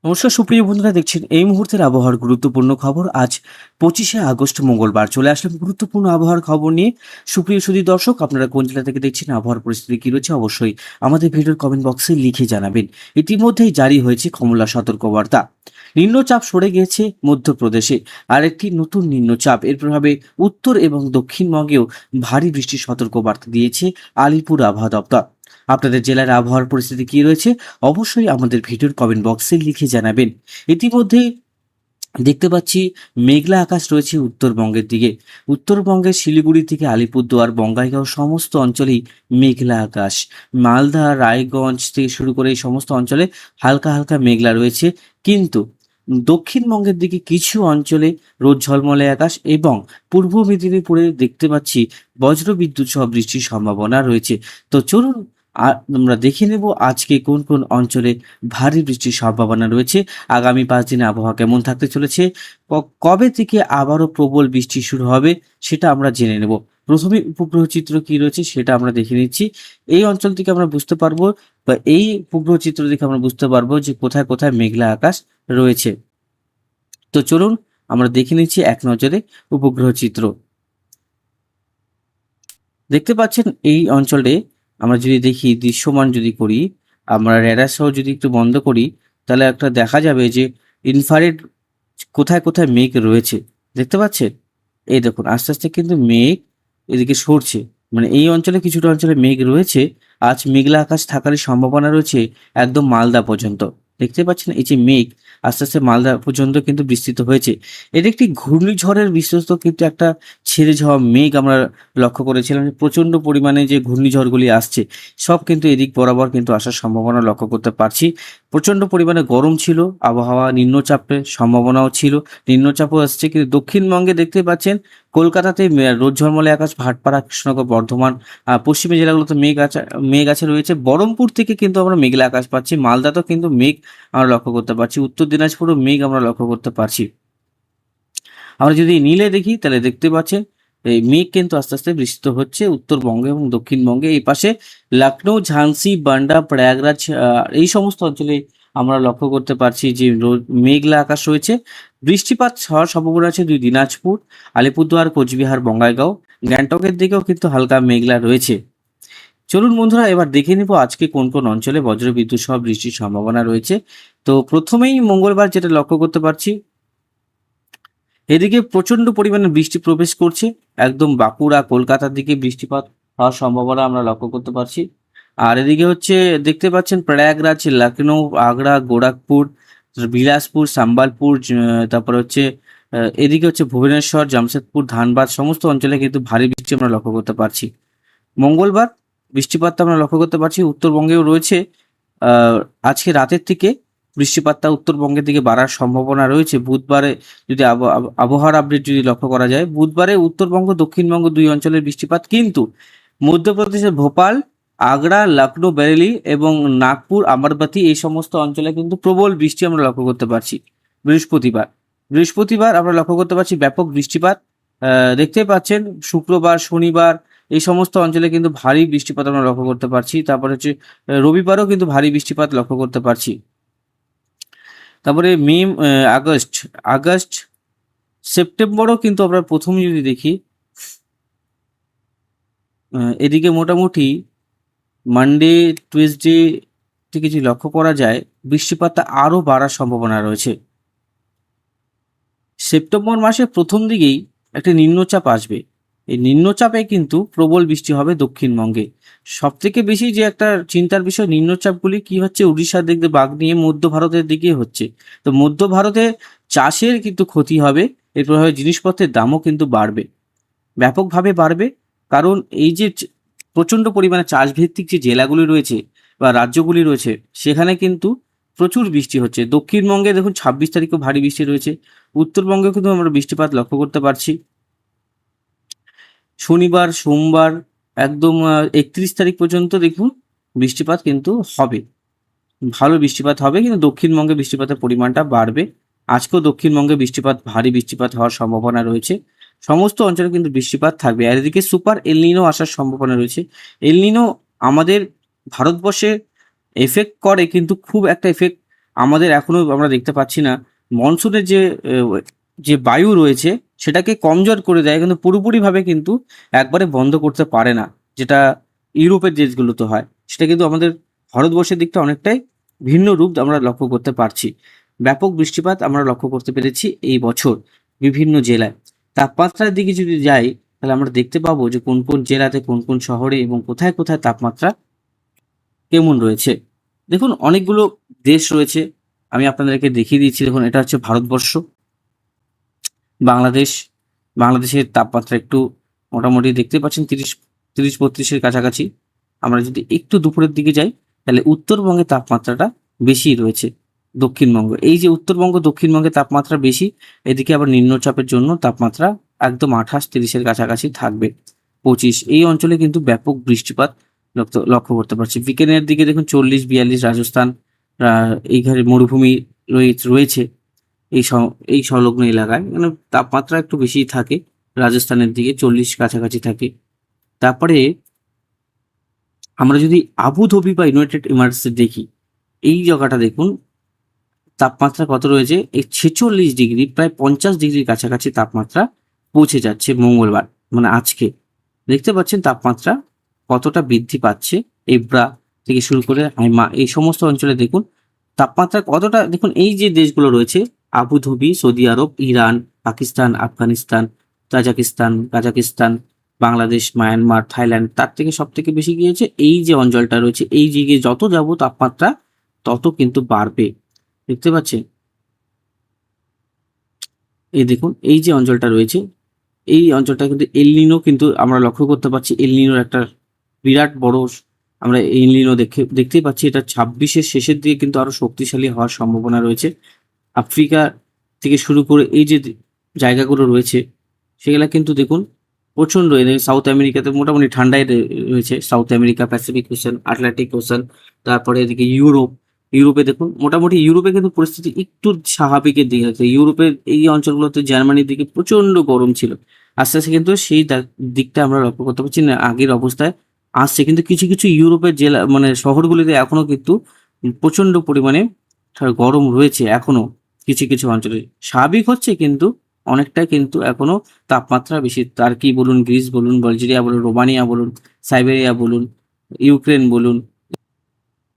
নমস্কার সুপ্রিয় বন্ধুরা, দেখছেন এই মুহূর্তের আবহাওয়ার গুরুত্বপূর্ণ খবর। আজ 25শে আগস্ট মঙ্গলবার চলে আসলাম গুরুত্বপূর্ণ আবহাওয়ার খবর নিয়ে। সুপ্রিয় সুধী দর্শক, আপনারা কোন জেলা থেকে দেখছেন, আবহাওয়ার পরিস্থিতি কি রয়েছে অবশ্যই আমাদের ভিডিওর কমেন্ট বক্সে লিখে জানাবেন। ইতিমধ্যেই জারি হয়েছে কমলা সতর্কবার্তা। নিম্নচাপ সরে গিয়েছে মধ্যপ্রদেশে, আর একটি নতুন নিম্নচাপ এর প্রভাবে উত্তর এবং দক্ষিণবঙ্গেও ভারী বৃষ্টির সতর্কবার্তা দিয়েছে আলিপুর আবহাওয়া দপ্তর। আপনাদের জেলার আবহাওয়ার পরিস্থিতি কি রয়েছে অবশ্যই আমাদের ভিডিওর কমেন্ট বক্সে লিখে জানাবেন। ইতিমধ্যে দেখতে পাচ্ছি মেঘলা আকাশ রয়েছে উত্তরবঙ্গের দিকে। উত্তরবঙ্গের শিলিগুড়ি থেকে আলিপুরদুয়ার, বঙ্গাইগাঁও সমস্ত অঞ্চলেই মেঘলা আকাশ। মালদা, রায়গঞ্জ থেকে শুরু করে এই সমস্ত অঞ্চলে হালকা হালকা মেঘলা রয়েছে, কিন্তু দক্ষিণবঙ্গের দিকে কিছু অঞ্চলে রোদ ঝলমলে আকাশ, এবং পূর্ব মেদিনীপুরে দেখতে পাচ্ছি বজ্রবিদ্যুৎ সহ বৃষ্টির সম্ভাবনা রয়েছে। তো চলুন আমরা দেখে নেব আজকে কোন কোন অঞ্চলে ভারী বৃষ্টির সম্ভাবনা রয়েছে, আগামী 5 দিনে আবহাওয়া কেমন থাকতে চলেছে, কবে থেকে আবারও প্রবল বৃষ্টি শুরু হবে সেটা আমরা জেনে নেব। প্রথমে উপগ্রহ চিত্র কি রয়েছে সেটা আমরা দেখে নিচ্ছি। এই অঞ্চল থেকে আমরা বুঝতে পারবো, বা এই উপগ্রহ চিত্র দেখে আমরা বুঝতে পারবো যে কোথায় কোথায় মেঘলা আকাশ রয়েছে। তো চলুন আমরা দেখে নিচ্ছি এক নজরে উপগ্রহ চিত্র। দেখতে পাচ্ছেন এই অঞ্চলে আমরা যদি দেখি, দৃশ্যমান যদি করি, আমরা রেডার সহ যদি একটু বন্ধ করি, তাহলে একটা দেখা যাবে যে ইনফ্রারেড কোথায় কোথায় মেঘ রয়েছে। দেখতে পাচ্ছেন, এই দেখুন আস্তে আস্তে কিন্তু মেঘ এদিকে সরছে, মানে এই অঞ্চলে কিছুটা অঞ্চলে মেঘ রয়েছে। আজ মেঘলা আকাশ থাকারই সম্ভাবনা রয়েছে একদম মালদা পর্যন্ত। দেখতে পাচ্ছেন এই যে মেঘ আস্তে আস্তে মালদা পর্যন্ত কিন্তু বিস্তৃত হয়েছে। এটা একটি ঘূর্ণিঝড়ের বিশ্বস্ত কিন্তু একটা ছেড়ে যাওয়া মেঘ আমরা লক্ষ্য করেছিলাম। প্রচণ্ড পরিমাণে যে ঘূর্ণিঝড়গুলি আসছে সব কিন্তু এদিক বরাবর কিন্তু আসার সম্ভাবনা লক্ষ্য করতে পারছি। প্রচণ্ড পরিমাণে গরম ছিল আবহাওয়া, নিম্নচাপের সম্ভাবনাও ছিল, নিম্নচাপও আসছে। কিন্তু দক্ষিণবঙ্গে দেখতে পাচ্ছেন কলকাতাতে রোদ ঝলমলে আকাশ, ভাটপাড়া, কৃষ্ণনগর, বর্ধমান, পশ্চিমী জেলাগুলোতে মেঘ আছে রয়েছে। বহরমপুর থেকে কিন্তু আমরা মেঘলা আকাশ পাচ্ছি, মালদাতেও কিন্তু মেঘ আমরা লক্ষ্য করতে পারছি, উত্তর দিনাজপুরও মেঘ আমরা লক্ষ্য করতে পারছি। আমরা যদি নীলে দেখি তাহলে দেখতে পাচ্ছেন এই মেঘ কিন্তু আস্তে আস্তে বিস্তৃত হচ্ছে উত্তরবঙ্গে এবং দক্ষিণবঙ্গে। এই পাশে লখনৌ, ঝান্সি, বান্ডা, প্রয়াগরাজ এই সমস্ত অঞ্চলে আমরা লক্ষ্য করতে পারছি যে মেঘলা আকাশ রয়েছে। বৃষ্টিপাত হওয়ার সম্ভাবনা আছে দিনাজপুর, আলিপুরদুয়ার, কোচবিহার, বঙ্গাইগাঁও, গ্যাংটকের দিকেও কিন্তু হালকা মেঘলা রয়েছে। চলুন বন্ধুরা, এবার দেখে নিব আজকে কোন কোন অঞ্চলে বজ্রবিদ্যুৎ সহ বৃষ্টির সম্ভাবনা রয়েছে। তো প্রথমেই মঙ্গলবার যেটা লক্ষ্য করতে পারছি, এদিকে প্রচন্ড পরিমাণে বৃষ্টি প্রবেশ করছে, একদম বাঁকুড়া, কলকাতার দিকে বৃষ্টিপাত হওয়ার সম্ভাবনা আমরা লক্ষ্য করতে পারছি। আর এদিকে হচ্ছে দেখতে পাচ্ছেন প্রয়াগরাজ, লখনৌ, আগ্রা, গোরখপুর, বিলাসপুর, সম্বলপুর, তারপরে হচ্ছে এদিকে হচ্ছে ভুবনেশ্বর, জামশেদপুর, ধানবাদ সমস্ত অঞ্চলে কিন্তু ভারী বৃষ্টি আমরা লক্ষ্য করতে পারছি। মঙ্গলবার বৃষ্টিপাতটা আমরা লক্ষ্য করতে পারছি উত্তরবঙ্গেও রয়েছে। আহ, আজকে রাতের থেকে বৃষ্টিপাতটা উত্তরবঙ্গের দিকে বাড়ার সম্ভাবনা রয়েছে। বুধবারে যদি আবহাওয়ার আপডেট যদি লক্ষ্য করা যায়, বুধবারে উত্তরবঙ্গ, দক্ষিণবঙ্গ দুই অঞ্চলের বৃষ্টিপাত, কিন্তু মধ্যপ্রদেশের ভোপাল, আগ্রা, লখনৌ, বেরেলি এবং নাগপুর, আমরবাতি এই সমস্ত অঞ্চলে কিন্তু প্রবল বৃষ্টি আমরা লক্ষ্য করতে পারছি। বৃহস্পতিবার বৃহস্পতিবার আমরা লক্ষ্য করতে পারছি ব্যাপক বৃষ্টিপাত। দেখতে পাচ্ছেন শুক্রবার, শনিবার এই সমস্ত অঞ্চলে কিন্তু ভারী বৃষ্টিপাত আমরা লক্ষ্য করতে পারছি। তারপরে হচ্ছে রবিবারও কিন্তু ভারী বৃষ্টিপাত লক্ষ্য করতে পারছি। তারপরে আগস্ট আগস্ট সেপ্টেম্বরও কিন্তু আমরা প্রথমে যদি দেখি, এদিকে মোটামুটি মানডে, টুয়েসডে থেকে যদি লক্ষ্য করা যায়, বৃষ্টিপাতটা আরও বাড়ার সম্ভাবনা রয়েছে। সেপ্টেম্বর মাসের প্রথম দিকেই একটা নিম্নচাপ আসবে, এই নিম্নচাপে কিন্তু প্রবল বৃষ্টি হবে দক্ষিণবঙ্গে। সব থেকে বেশি যে একটা চিন্তার বিষয়, নিম্নচাপগুলি কি হচ্ছে উড়িষ্যার দিক দিয়ে বাঁক নিয়ে মধ্য ভারতের দিকে হচ্ছে। তো মধ্য ভারতে চাষের কিন্তু ক্ষতি হবে, এর প্রভাবে জিনিসপত্রের দামও কিন্তু বাড়বে, ব্যাপকভাবে বাড়বে। কারণ এই যে প্রচণ্ড পরিমাণে চাষভিত্তিক যে জেলাগুলি রয়েছে বা রাজ্যগুলি রয়েছে, সেখানে কিন্তু প্রচুর বৃষ্টি হচ্ছে। দক্ষিণবঙ্গে দেখুন 26 তারিখও ভারী বৃষ্টি রয়েছে, উত্তরবঙ্গেও কিন্তু আমরা বৃষ্টিপাত লক্ষ্য করতে পারছি। শনিবার, সোমবার একদম 31 তারিখ পর্যন্ত দেখুন বৃষ্টিপাত কিন্তু হবে, ভালো বৃষ্টিপাত হবে, কিন্তু দক্ষিণবঙ্গে বৃষ্টিপাতের পরিমাণটা বাড়বে। আজকেও দক্ষিণবঙ্গে ভারী বৃষ্টিপাত হওয়ার সম্ভাবনা রয়েছে। সমস্ত অঞ্চলে কিন্তু বৃষ্টিপাত থাকবে। আর এদিকে সুপার এলনিনো আসার সম্ভাবনা রয়েছে। এলনিনো আমাদের ভারতবর্ষে এফেক্ট করে, কিন্তু খুব একটা এফেক্ট আমাদের এখনো আমরা দেখতে পাচ্ছি না মনসুনের যে বায়ু রয়েছে সেটাকে কমজোর করে দেয়, কিন্তু পুরোপুরিভাবে কিন্তু একবারে বন্ধ করতে পারে না, যেটা ইউরোপের দেশগুলোতে হয়। সেটা কিন্তু আমাদের ভারতবর্ষের দিকটা অনেকটাই ভিন্ন রূপ আমরা লক্ষ্য করতে পারছি। ব্যাপক বৃষ্টিপাত আমরা লক্ষ্য করতে পেরেছি এই বছর বিভিন্ন জেলায়। তাপমাত্রার দিকে যদি যাই তাহলে আমরা দেখতে পাবো যে কোন কোন জেলাতে, কোন কোন শহরে এবং কোথায় কোথায় তাপমাত্রা কেমন রয়েছে। দেখুন অনেকগুলো দেশ রয়েছে, আমি আপনাদেরকে দেখিয়ে দিচ্ছি। দেখুন এটা হচ্ছে ভারতবর্ষ, বাংলাদেশ। বাংলাদেশের তাপমাত্রা একটু মোটামুটি দেখতে পাচ্ছেন ৩০-৩২-৩২ কাছাকাছি। আমরা যদি একটু দুপুরের দিকে যাই তাহলে উত্তরবঙ্গে তাপমাত্রাটা বেশি রয়েছে। দক্ষিণবঙ্গ, এই যে উত্তরবঙ্গ দক্ষিণবঙ্গে তাপমাত্রা বেশি, এদিকে আবার নিম্নচাপের জন্য তাপমাত্রা একদম ২৮-৩০ কাছাকাছি থাকবে। ২৫ এই অঞ্চলে কিন্তু ব্যাপক বৃষ্টিপাত লক্ষ্য করতে পারছি। বিকেনের দিকে দেখুন ৪০-৪২ রাজস্থান, এইখানে মরুভূমি রয়েছে এই সংলগ্ন এলাকায়, মানে তাপমাত্রা একটু বেশি থাকে। রাজস্থানের দিকে ৪০ কাছাকাছি থাকে। তারপরে আমরা যদি আবুধাবি বা ইউনাইটেড এমিরেটস দেখি, এই জায়গাটা দেখুন তাপমাত্রা কত রয়েছে, এই ৪৬ ডিগ্রি, প্রায় ৫০ ডিগ্রির কাছাকাছি তাপমাত্রা পৌঁছে যাচ্ছে মঙ্গলবার, মানে আজকে। দেখতে পাচ্ছেন তাপমাত্রা কতটা বৃদ্ধি পাচ্ছে। এব্রা থেকে শুরু করে হাইমা এই সমস্ত অঞ্চলে দেখুন তাপমাত্রা কতটা। দেখুন এই যে দেশগুলো রয়েছে, আবুধাবি, সৌদি আরব, Iran, Pakistan, Afghanistan, Kazakhstan, Bangladesh, Myanmar, Thailand, তার থেকে সব থেকে বেশি গিয়েছে এই যে অঞ্চলটা রয়েছে। এই দিকে যত যাব তাপমাত্রা তত কিন্তু বাড়বে। দেখতে পাচ্ছেন, এই দেখুন এই যে অঞ্চলটা রয়েছে, এই অঞ্চলটা কিন্তু এলনিনো কিন্তু আমরা লক্ষ্য করতে পারছি। এলনিনোর একটা বিরাট বড় আমরা এলনিনো দেখতেই পাচ্ছি। এটা ২৬-এর শেষের দিকে কিন্তু আরো শক্তিশালী হওয়ার সম্ভাবনা রয়েছে। আফ্রিকা থেকে শুরু করে এই যে জায়গাগুলো রয়েছে সেগুলা কিন্তু দেখুন প্রচণ্ড। সাউথ আমেরিকাতে মোটামুটি ঠান্ডায় রয়েছে। South America, Pacific ocean, Atlantic ocean, তারপরে এদিকে ইউরোপে দেখুন মোটামুটি ইউরোপে কিন্তু পরিস্থিতি একটু স্বাভাবিকের দিকে আছে। ইউরোপের এই অঞ্চলগুলোতে, জার্মানির দিকে প্রচণ্ড গরম ছিল। আস্তে আস্তে কিন্তু সেই দিকটা আমরা লক্ষ্য করতে পারছি না, আগের অবস্থায় আসছে। কিন্তু কিছু কিছু ইউরোপের জেলা মানে শহরগুলিতে এখনো কিন্তু প্রচণ্ড পরিমাণে গরম রয়েছে এখনো। কিছু কিছু অঞ্চলে স্বাভাবিক হচ্ছে, কিন্তু অনেকটা কিন্তু এখনো তাপমাত্রা বেশি। টার্কি বলুন, গ্রিস বলুন, বালজেরিয়া বলুন, রোমানিয়া বলুন, সাইবেরিয়া বলুন, ইউক্রেন বলুন,